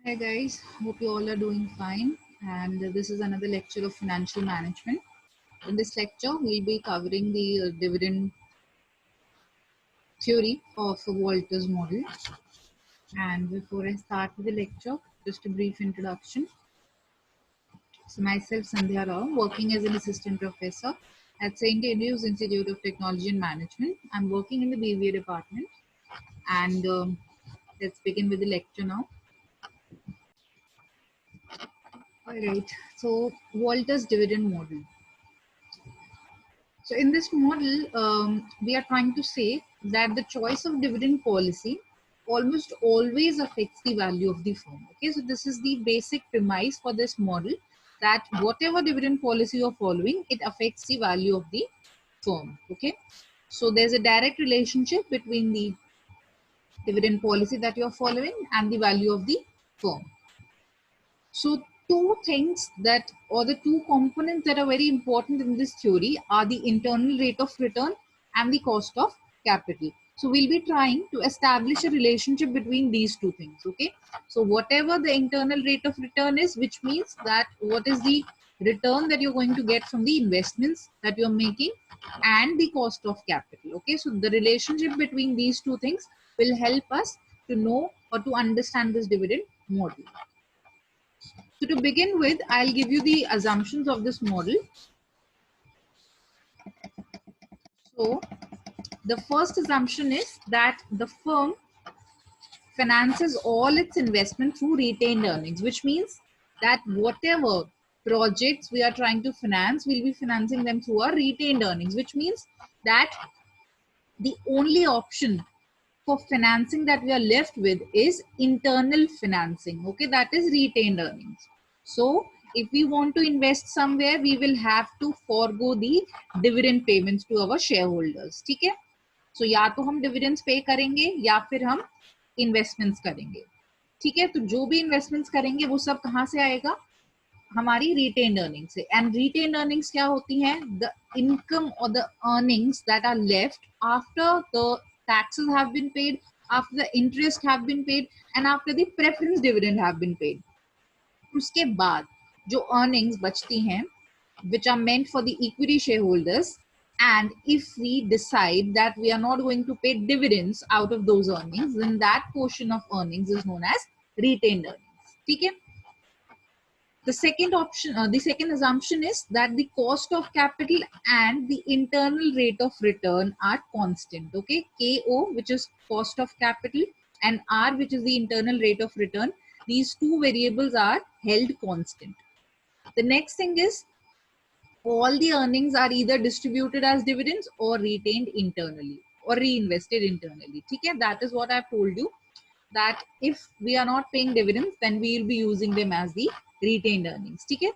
Hi guys, hope you all are doing fine. And this is another lecture of financial management. In this lecture, we'll be covering the dividend theory of Walter's model. And before I start with the lecture, just a brief introduction. So myself, Sandhya Rao, working as an assistant professor at St. Andrews Institute of Technology and Management. I'm working in the BBA department. And let's begin with the lecture now. All right. So Walter's dividend model. So in this model, we are trying to say that the choice of dividend policy almost always affects the value of the firm. Okay, so this is the basic premise for this model, that whatever dividend policy you're following, it affects the value of the firm. Okay, so there's a direct relationship between the dividend policy that you're following and the value of the firm. So two things that, or the two components that are very important in this theory are the internal rate of return and the cost of capital. So we'll be trying to establish a relationship between these two things. Okay. So whatever the internal rate of return is, which means that what is the return that you're going to get from the investments that you're making, and the cost of capital. Okay. So the relationship between these two things will help us to know or to understand this dividend model. So to begin with, I'll give you the assumptions of this model. So the first assumption is that the firm finances all its investment through retained earnings, which means that whatever projects we are trying to finance, we'll be financing them through our retained earnings, which means that the only option for financing that we are left with is internal financing. Okay, that is retained earnings. So if we want to invest somewhere, we will have to forego the dividend payments to our shareholders. ठीक है? So या तो हम dividends pay करेंगे या फिर हम investments करेंगे. ठीक है? तो जो भी investments करेंगे वो सब कहाँ से आएगा? हमारी retained earnings से. And retained earnings क्या होती हैं? The income or the earnings that are left after the taxes have been paid, after the interest have been paid, and after the preference dividend have been paid. उसके बाद जो earnings बचती हैं, which are meant for the equity shareholders, and if we decide that we are not going to pay dividends out of those earnings, then that portion of earnings is known as retained earnings. ठीक है? The second assumption is that the cost of capital and the internal rate of return are constant. Okay, KO, which is cost of capital, and R, which is the internal rate of return. These two variables are held constant. The next thing is all the earnings are either distributed as dividends or retained internally or reinvested internally. Okay, that is what I've told you, that if we are not paying dividends, then we will be using them as the retained earnings. Okay?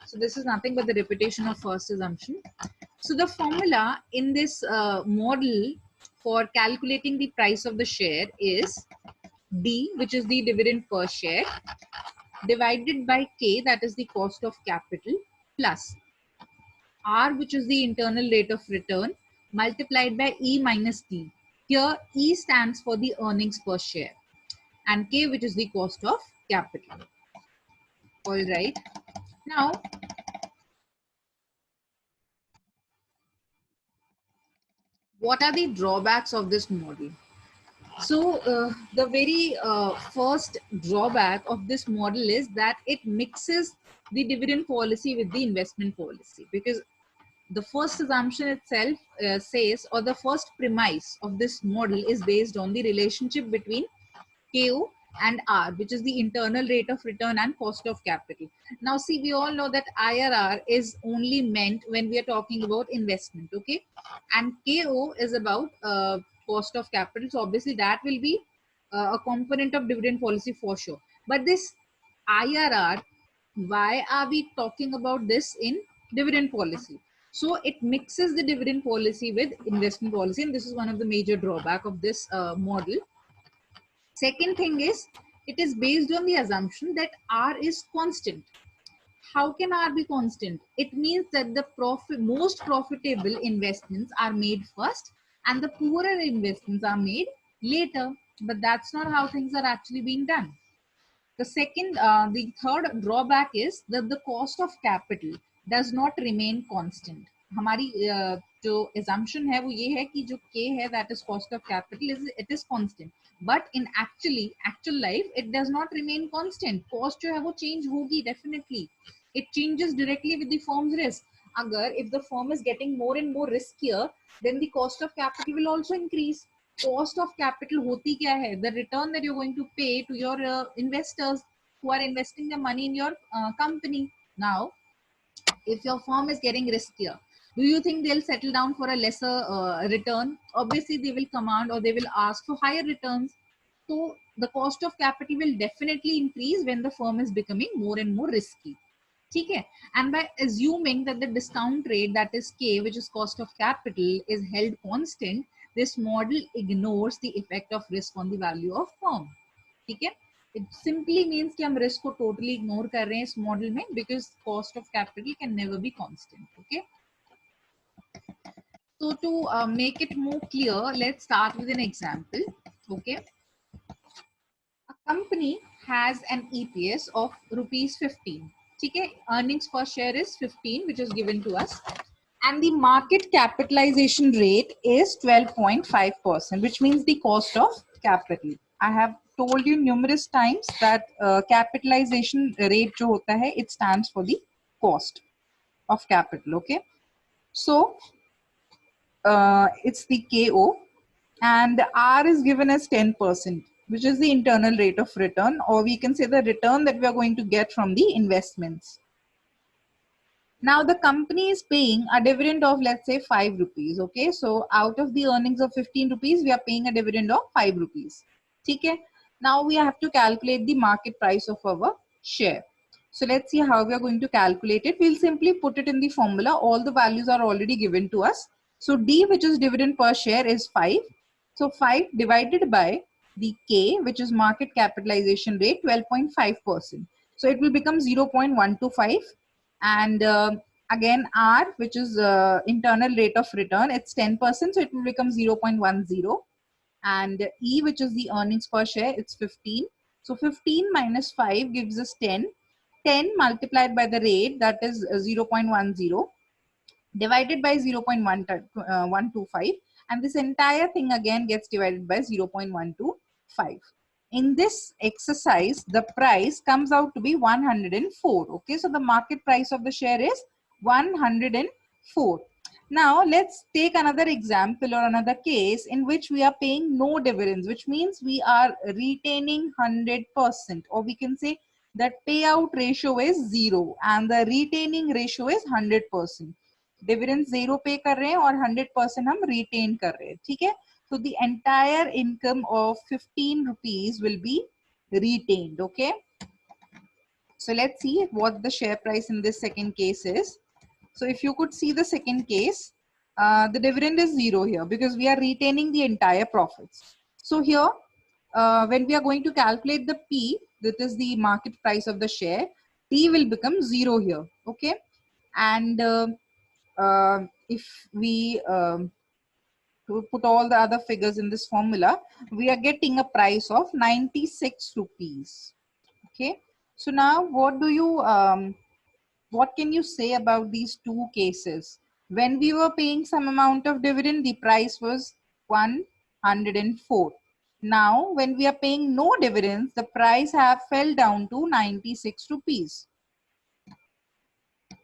So this is nothing but the repetition of first assumption. So the formula in this model for calculating the price of the share is D, which is the dividend per share, divided by K, that is the cost of capital, plus R, which is the internal rate of return, multiplied by E minus T. Here E stands for the earnings per share, and K, which is the cost of capital. All right. Now, what are the drawbacks of this model? So, the very first drawback of this model is that it mixes the dividend policy with the investment policy, because the first assumption itself says, or the first premise of this model is based on the relationship between KO and R, which is the internal rate of return and cost of capital. Now, see, we all know that IRR is only meant when we are talking about investment, okay? And KO is about cost of capital. So obviously that will be a component of dividend policy for sure. But this IRR, why are we talking about this in dividend policy? So it mixes the dividend policy with investment policy, and this is one of the major drawback of this model. Second thing is, it is based on the assumption that R is constant. How can R be constant? It means that the most profitable investments are made first and the poorer investments are made later. But that's not how things are actually being done. The third drawback is that the cost of capital does not remain constant. हमारी जो assumption है वो ये है कि जो K है, that is cost of capital, it is constant. But in actual life, it does not remain constant. Cost जो है वो change होगी definitely. It changes directly with the firm's risk. अगर if the firm is getting more and more riskier, then the cost of capital will also increase. Cost of capital hoti kya hai? The return that you're going to pay to your investors who are investing their money in your company. Now, if your firm is getting riskier, do you think they'll settle down for a lesser return? Obviously, they will command or they will ask for higher returns. So the cost of capital will definitely increase when the firm is becoming more and more risky. Okay? And by assuming that the discount rate, that is K, which is cost of capital, is held constant, this model ignores the effect of risk on the value of firm. Okay? It simply means कि हम risk को totally ignore कर रहे हैं इस model में, because cost of capital can never be constant. Okay? So to make it more clear, let's start with an example. Okay? A company has an EPS of rupees 15. Okay? Earnings per share is 15, which is given to us. And the market capitalization rate is 12.5%, which means the cost of capital. I have told you numerous times that capitalization rate jo hota hai, it stands for the cost of capital. Okay, so it's the KO, and R is given as 10%, which is the internal rate of return, or we can say the return that we are going to get from the investments. Now the company is paying a dividend of, let's say, 5 rupees. Okay, so out of the earnings of 15 rupees, we are paying a dividend of 5 rupees. Okay, now we have to calculate the market price of our share. So let's see how we are going to calculate it. We'll simply put it in the formula. All the values are already given to us. So D, which is dividend per share, is 5. So 5 divided by the K, which is market capitalization rate, 12.5%. So it will become 0.125. And again, R, which is internal rate of return, it's 10%, so it will become 0.10. And E, which is the earnings per share, it's 15. So 15 minus 5 gives us 10. 10 multiplied by the rate, that is 0.10, divided by 0.125, and this entire thing again gets divided by 0.125. In this exercise, the price comes out to be 104. Okay, so the market price of the share is 104. Now let's take another example or another case in which we are paying no dividends, which means we are retaining 100%, or we can say that payout ratio is 0 and the retaining ratio is 100%. Dividend 0 पे कर रहे हैं और 100% हम retain कर रहे हैं. ठीक है, so the entire income of 15 rupees will be retained. Okay, so let's see what the share price in this second case is. So if you could see the second case, the dividend is 0 here because we are retaining the entire profits. So here, when we are going to calculate the P, that is the market price of the share, P will become 0 here. Okay, and if we put all the other figures in this formula, we are getting a price of 96 rupees. Okay, so now what can you say about these two cases? When we were paying some amount of dividend, the price was 104. Now when we are paying no dividends, the price have fell down to 96 rupees.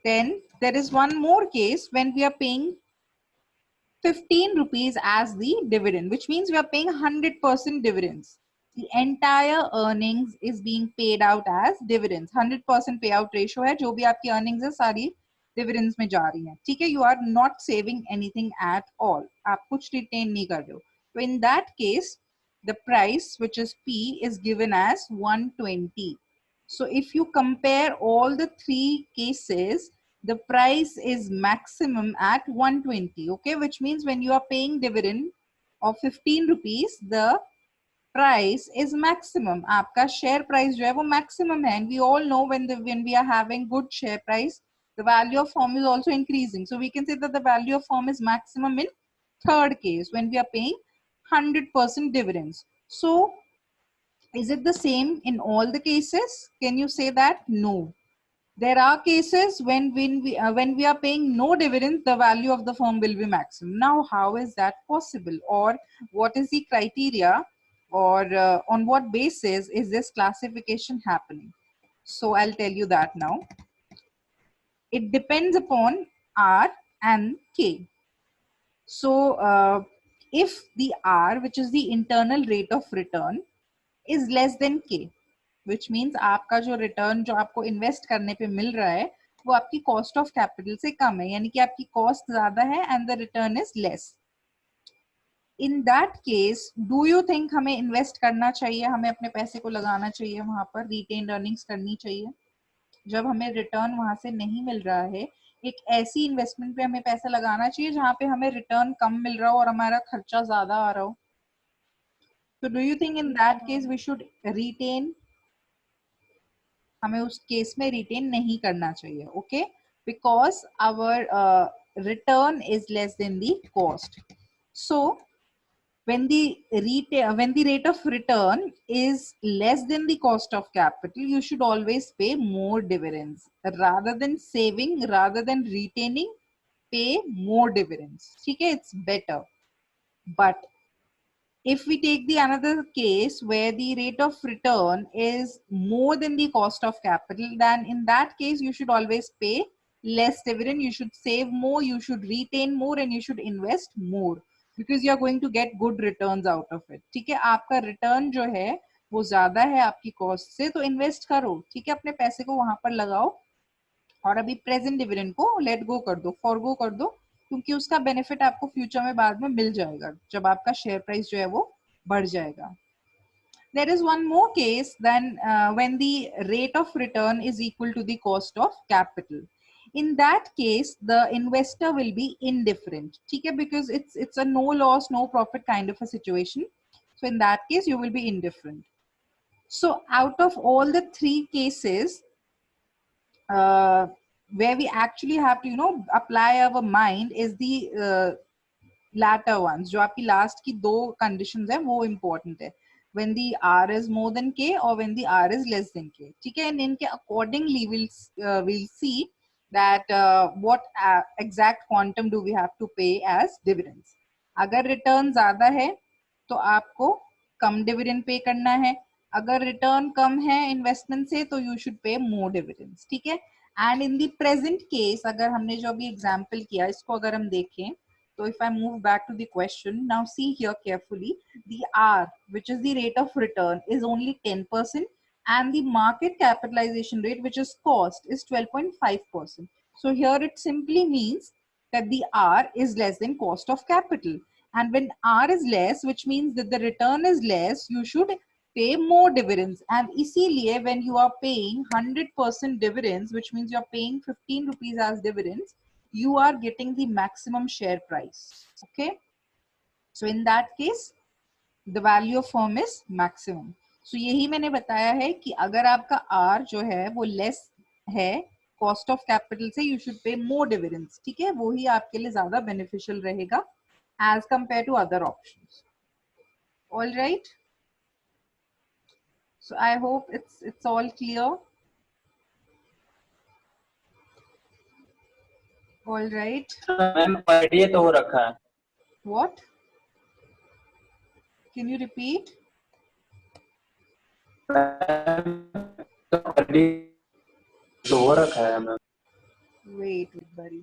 Then there is one more case when we are paying 15 rupees as the dividend, which means we are paying 100% dividends. The entire earnings is being paid out as dividends. 100% payout ratio है, जो भी आपकी earnings है सारी dividends में जा रही हैं. ठीक है, you are not saving anything at all. आप कुछ retain नहीं कर रहे हो. So in that case, the price, which is P, is given as 120. So if you compare all the three cases, the price is maximum at 120. Okay, which means when you are paying dividend of 15 rupees, the price is maximum. आपका share price जो है वो maximum है, and we all know when we are having good share price, the value of firm is also increasing. So we can say that the value of firm is maximum in third case when we are paying 100% dividends. So Is it the same in all the cases? Can you say that? No. There are cases when we are paying no dividend, the value of the firm will be maximum. Now, how is that possible? Or what is the criteria, or on what basis is this classification happening? So I'll tell you that now. It depends upon R and K. So if the R, which is the internal rate of return, is less than K, which means आपका जो return जो आपको invest करने पे मिल रहा है वो आपकी cost of capital से कम है, यानी कि आपकी cost ज़्यादा है and the return is less. In that case, do you think हमें invest करना चाहिए, हमें अपने पैसे को लगाना चाहिए वहां पर, retained earnings करनी चाहिए? जब हमें रिटर्न वहां से नहीं मिल रहा है, एक ऐसी इन्वेस्टमेंट पे हमें पैसा लगाना चाहिए जहां पे हमें रिटर्न कम मिल रहा हो और हमारा खर्चा ज्यादा आ रहा हो. So do you think in that case we should retain? हमें उस केस में रिटेन नहीं करना चाहिए, okay, because our return is less than the cost. So when the rate of return is less than the cost of capital, you should always pay more dividends rather than saving, rather than retaining. Pay more dividends, okay, it's better. But if we take the another case where the rate of return is more than the cost of capital, then in that case you should always pay less dividend, you should save more, you should retain more, and you should invest more, because you are going to get good returns out of it. ठीक है, आपका return जो है वो ज्यादा है आपकी cost से, तो इन्वेस्ट करो, ठीक है, अपने पैसे को वहां पर लगाओ और अभी प्रेजेंट डिविडेंड को लेट गो कर दो, फॉरगो कर दो, क्योंकि उसका बेनिफिट आपको फ्यूचर में बाद में मिल जाएगा जब आपका शेयर प्राइस जो है वो बढ़ जाएगा. There is one more case then when the rate of return is equal to the cost of capital. In that case, the investor will be indifferent, okay, because it's a no loss, no profit kind of a situation. So in that case, you will be indifferent. So out of all the three cases, where we actually have to, apply our mind is the latter ones. जो आपकी last की दो conditions है वो important है. When the R is more than K or when the R is less than K. ठीक है, and इनके accordingly we'll see that what exact quantum do we have to pay as dividends. अगर return ज़्यादा है तो आपको कम dividend pay करना है. अगर रिटर्न कम है इन्वेस्टमेंट से तो you should pay more dividends, ठीक है. And in the present case, अगर हमने जो अभी एग्जांपल किया इसको अगर हम देखें, so if I move back to the question, now see here carefully, the R, which is the rate of return, is only 10%, and the market capitalization rate, which is cost, is 12.5%. So here it simply means that the R is less than cost of capital. And when R is less, which means that the return is less, you should pay more dividends. And इसीलिए when you are paying 100% dividends, which means you are paying 15 rupees as dividends, you are getting the maximum share price, okay. So in that case the value of firm is maximum. So यही मैंने बताया है कि अगर आपका R जो है वो less है cost of capital से, you should pay more dividends, ठीक है, वो ही आपके लिए ज्यादा beneficial रहेगा as compared to other options. All right, so I hope it's all clear. All right. Ma'am पढ़िए तो हो रखा है. What? Can you repeat? तो पढ़िए तो हो रखा है ma'am. Wait, buddy.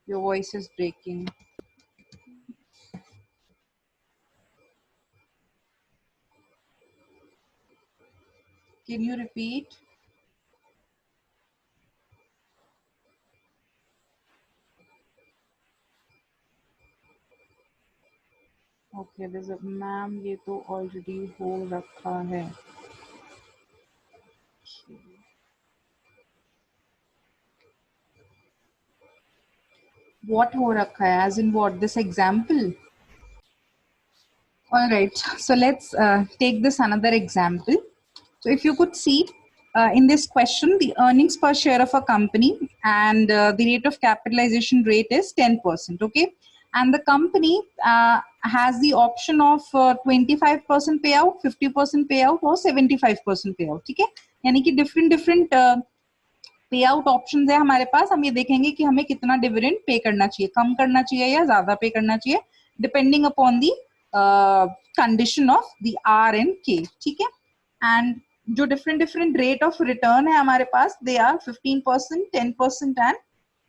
Your voice is breaking. Can you repeat? Okay, there's a ma'am, ये तो already हो रखा है. What हो रखा है? As in what? This example? All right, so let's take this another example. So if you could see in this question, the earnings per share of a company and the rate of capitalization rate is 10%, okay? And the company has the option of 25% payout, 50% payout और 75% payout. ठीक है, यानी कि different पे out option है हमारे पास. हम ये देखेंगे कि हमें कितना डिविडेंड पे करना चाहिए, कम करना चाहिए या ज्यादा पे करना चाहिए, depending upon the condition of the R and K. ठीक है, एंड जो डिफरेंट रेट ऑफ रिटर्न है हमारे पास, they are 15%, 10% and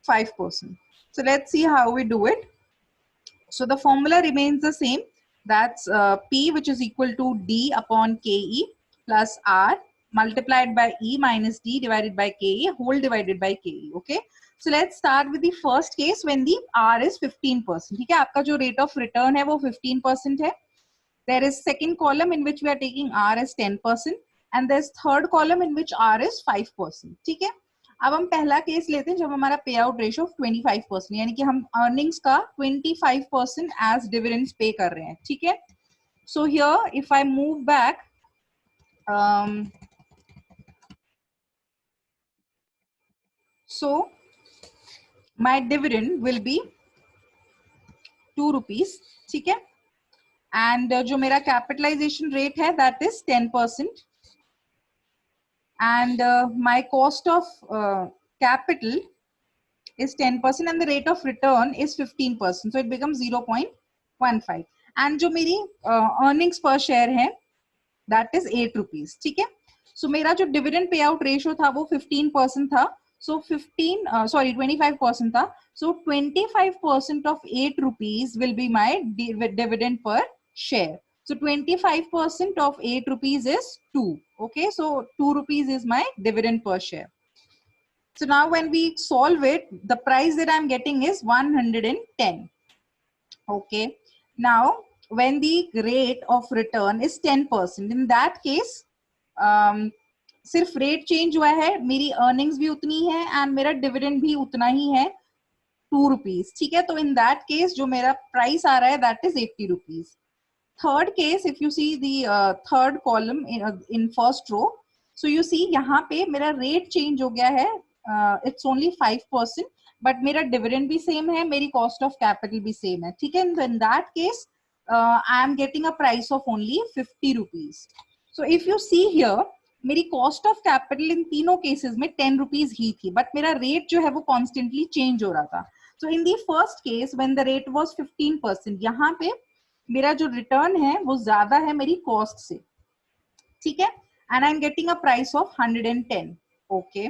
5%. So let's see how we do it. So the formula remains the same. That's P, which is equal to D upon KE plus R multiplied by E minus D divided by KE whole divided by KE. Okay. So let's start with the first case when the R is 15%. ठीक है, आपका जो rate of return है वो 15% है. There is second column in which we are taking R as 10% and there's third column in which R is 5%. ठीक है, अब हम पहला केस लेते हैं जब हमारा पे आउट रेशियो 25%, यानी कि हम अर्निंग्स का 25% एज डिविडेंड्स पे कर रहे हैं. ठीक है, so here if I move back, so my dividend will be 2 rupees. ठीक है, एंड जो मेरा कैपिटलाइजेशन रेट है that is 10%, and my cost of capital is 10% and the rate of return is 15%, so it becomes 0.15. and जो मेरी earnings per share है that is 8 rupees. ठीक है, so मेरा जो dividend payout ratio था वो 15% था, so 25% था, so 25% of 8 rupees will be my dividend per share. So 25% of 8 rupees is 2. Okay, so 2 rupees is my dividend per share. So now when we solve it, the price that I'm getting is 110. Okay, now when the rate of return is 10%, in that case सिर्फ rate change हुआ है, मेरी earnings भी उतनी है and मेरा dividend भी उतना ही है, 2 रुपीज. ठीक है, तो इन दैट केस जो मेरा प्राइस आ रहा है that is 80 rupees. Third case, if you see the third column in first row, so you see यहाँ पे मेरा rate change हो गया है, it's only 5%, but मेरा dividend भी same है, मेरी cost of capital भी same है. ठीक है, in that case I am getting a price of only 50 rupees. So if you see here, मेरी cost of capital इन तीनों cases में 10 rupees ही थी, but मेरा rate जो है वो constantly change हो रहा था. So in the first case when the rate was 15%, यहाँ पे मेरा जो रिटर्न है वो ज्यादा है मेरी कॉस्ट से. ठीक है, and I am getting a price of 110. Okay,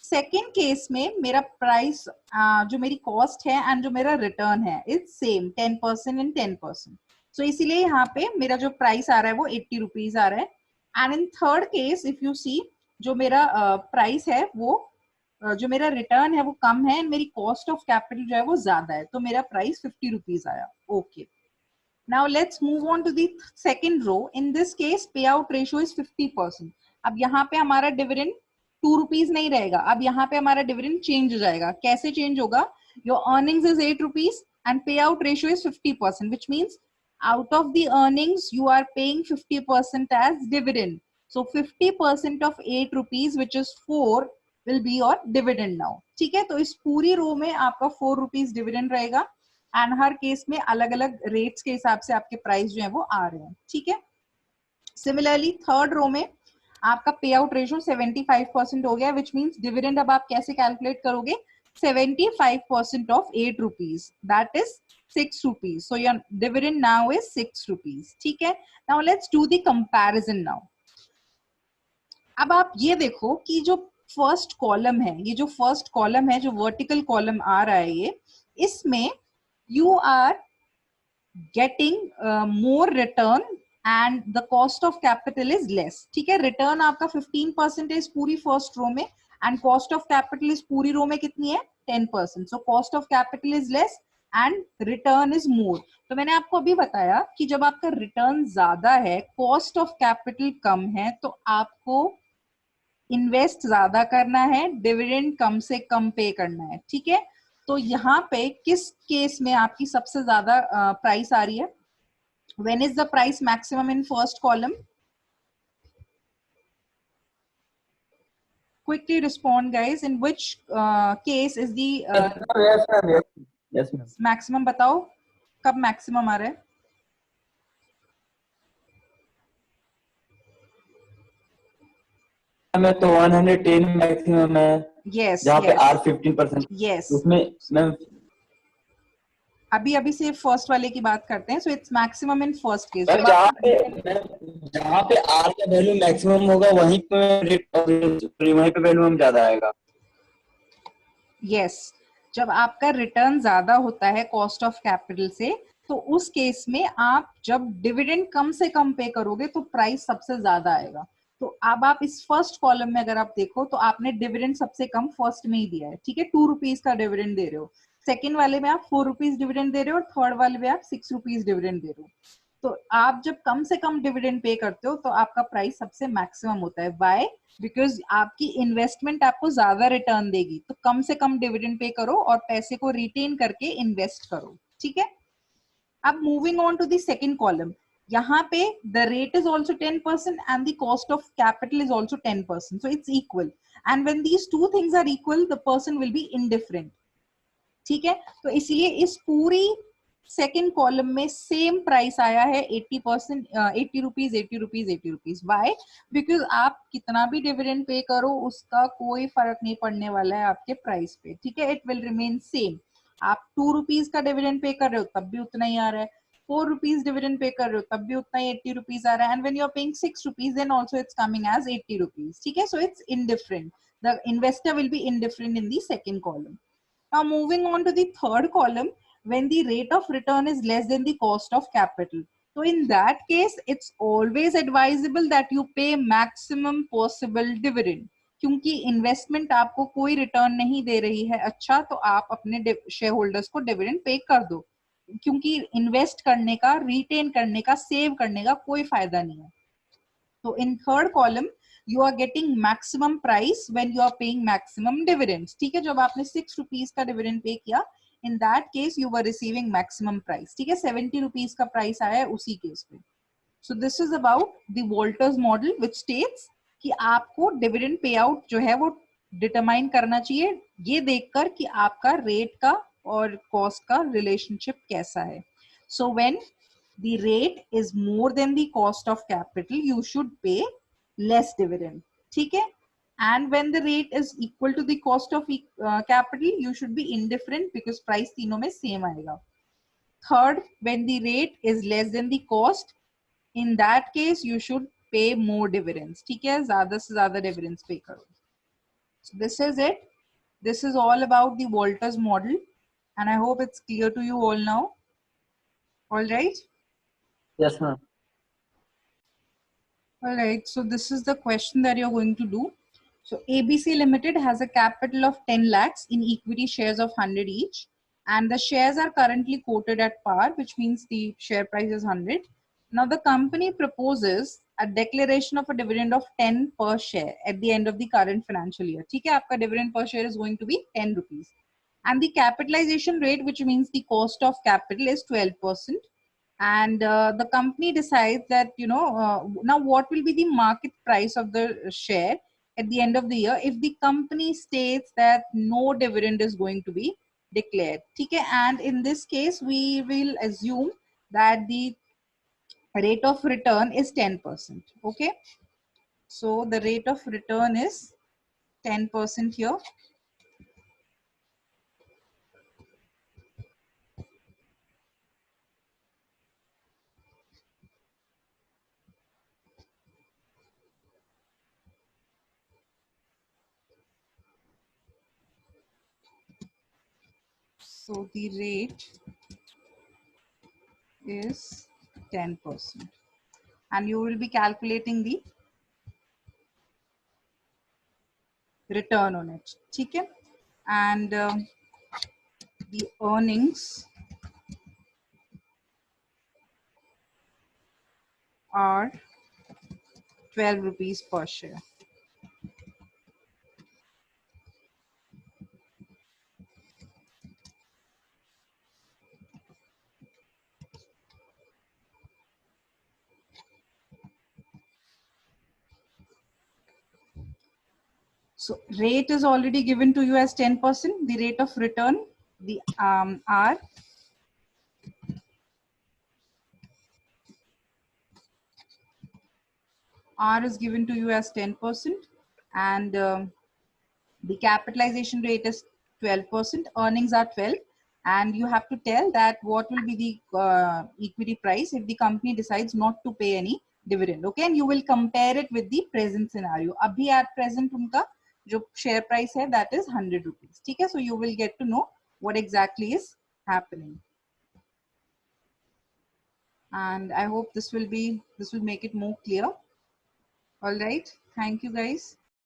second case में मेरा प्राइस जो मेरी कॉस्ट है एंड जो मेरा रिटर्न है इट्स सेम 10% एंड 10%. सो इसीलिए यहाँ पे मेरा जो प्राइस आ रहा है वो 80 रुपीज आ रहा है. And in third case if you see, जो मेरा प्राइस है वो जो मेरा रिटर्न है वो कम है एंड मेरी कॉस्ट ऑफ कैपिटल जो है वो ज्यादा है, तो मेरा प्राइस 50 रुपीज आया. Okay, now let's move on to the second row. In this case payout ratio is 50%. अब यहाँ पे हमारा डिविडेंड 2 रुपीज नहीं रहेगा, अब यहाँ पे हमारा डिविडेंड चेंज हो जाएगा. कैसे चेंज होगा? Your earnings is 8 rupees and pay out ratio is 50%, which means out of the earnings you are paying 50% as dividend. So 50% of 8 rupees which is 4 will be your dividend now. ठीक है, तो इस पूरी रो में आपका 4 rupees dividend रहेगा and her case में अलग अलग रेट्स के हिसाब से आपके प्राइस जो है वो आ रहे हैं. ठीक है, सिमिलरली थर्ड रो में आपका पे आउट रेशियो 75% हो गया, विच मींस डिविडेंड अब आप कैसे कैलकुलेट करोगे? 75% of 8 rupees that is 6 rupees. So your dividend now is 6 rupees. ठीक है, now let's do the comparison. Now अब आप ये देखो कि जो फर्स्ट कॉलम है, ये जो फर्स्ट कॉलम है, जो वर्टिकल कॉलम आ रहा है, ये इसमें you are getting more return and the cost of capital is less. ठीक है, रिटर्न आपका 15% है इस पूरी फर्स्ट रो में एंड कॉस्ट ऑफ कैपिटल इस पूरी रो में कितनी है? 10%. So cost of capital is less and return is more. तो मैंने आपको अभी बताया कि जब आपका रिटर्न ज्यादा है, कॉस्ट ऑफ कैपिटल कम है, तो आपको इन्वेस्ट ज्यादा करना है, डिविडेंड कम से कम पे करना है. ठीक है, तो यहाँ पे किस केस में आपकी सबसे ज्यादा प्राइस आ रही है? When is the price maximum in first column? Quickly respond guys, in which case is the yes ma'am. Maximum? बताओ कब मैक्सिमम आ रहा है? में तो 110 मैक्सिमम है, यस जहाँ पे यस R 15%, यस, उसमें मैम अभी से फर्स्ट वाले की बात करते हैं. So its maximum in first case. Ma'am जब आप जहाँ पे R का वैल्यू मैक्सिमम होगा वहीं पे वहीं पे वैल्यू हम ज्यादा आएगा. यस, जब आपका रिटर्न ज्यादा होता है कॉस्ट ऑफ कैपिटल से, तो उस केस में आप जब डिविडेंड कम से कम पे करोगे तो प्राइस सबसे ज्यादा आएगा. तो अब आप इस फर्स्ट कॉलम में अगर आप देखो तो आपने डिविडेंड सबसे कम फर्स्ट में ही दिया है, ठीक है, 2 रुपीज का डिविडेंड दे रहे हो. सेकेंड वाले में आप 4 रुपीज डिविडेंड दे रहे हो और थर्ड वाले में आप 6 रुपीज डिविडेंड दे रहे हो. तो आप जब कम से कम डिविडेंड पे करते हो तो आपका प्राइस सबसे मैक्सिमम होता है. व्हाई? बिकॉज आपकी इन्वेस्टमेंट आपको ज्यादा रिटर्न देगी, तो कम से कम डिविडेंड पे करो और पैसे को रिटेन करके इन्वेस्ट करो. ठीक है. अब moving on to the second column, यहाँ पे the rate is also 10% and the cost of capital is also 10%, so it's equal. And when these two things are equal the person will be indifferent. ठीक है. तो इसलिए इस पूरी second column में same price आया है 80%, 80 rupees 80 rupees 80 rupees. Why? Because आप कितना भी डिविडेंड पे करो उसका कोई फर्क नहीं पड़ने वाला है आपके प्राइस पे. ठीक है. It will remain same. आप 2 रुपीज का डिविडेंड पे कर रहे हो तब भी उतना ही आ रहा है, 4 रुपीज डिविडेंड पे कर रहे हो तब भी उतना ही 80 रुपीज आ रहा है, and when you are paying 6 rupees then also it's coming as 80 rupees. ठीक है. So it's indifferent. The investor will be indifferent in the second column. Now moving on to the third column, when the rate of return is less than the cost of capital. So in that case, it's always advisable that you pay maximum possible dividend. क्योंकि investment आपको कोई return नहीं दे रही है अच्छा, तो आप अपने शेयर होल्डर्स को डिविडेंड पे कर दो, क्योंकि इन्वेस्ट करने का, रिटेन करने का, सेव करने का कोई फायदा नहीं है. तो in third column you are getting maximum price when you are paying maximum dividends. ठीक है. जब आपने 6 रुपीज का डिविडेंड पे किया, in that case you were receiving maximum price. ठीक है. 70 रुपीज का प्राइस आया है उसी केस पे. So this is about the Walters model which states कि आपको डिविडेंड पे आउट जो है वो डिटरमाइन करना चाहिए ये देखकर कि आपका रेट का और कॉस्ट का रिलेशनशिप कैसा है. So when the rate is more than the cost of capital, you should pay less dividend. ठीक है. And when the rate is equal to the cost of capital, you should be indifferent because price तीनों में same आएगा. Third, when the rate is less than the cost, in that case you should pay more dividends. ठीक है. ज्यादा से ज्यादा dividends pay करो. So this is it. This is all about the Walters model, and I hope it's clear to you all now. All right. Yes ma'am. All right, so this is the question that you're going to do. So ABC Limited has a capital of 10 lakhs in equity shares of 100 each, and the shares are currently quoted at par, which means the share price is 100. Now the company proposes a declaration of a dividend of 10 per share at the end of the current financial year. ठीक है, आपका dividend per share is going to be 10 rupees. And the capitalization rate, which means the cost of capital, is 12%. And the company decides that now what will be the market price of the share at the end of the year if the company states that no dividend is going to be declared. Okay, and in this case we will assume that the rate of return is 10%. Okay, so the rate of return is 10% here. So the rate is 10%, and you will be calculating the return on it. ठीक है. And the earnings are 12 rupees per share. So rate is already given to you as 10%. The rate of return, the R is given to you as 10%, and the capitalization rate is 12%, earnings are 12, and you have to tell that what will be the equity price if the company decides not to pay any dividend. Okay, and you will compare it with the present scenario. Abhi at present unka jo share price hai, that is 100 rupees. ठीक है, so you will get to know what exactly is happening. And I hope this will make it more clear. All right, thank you guys.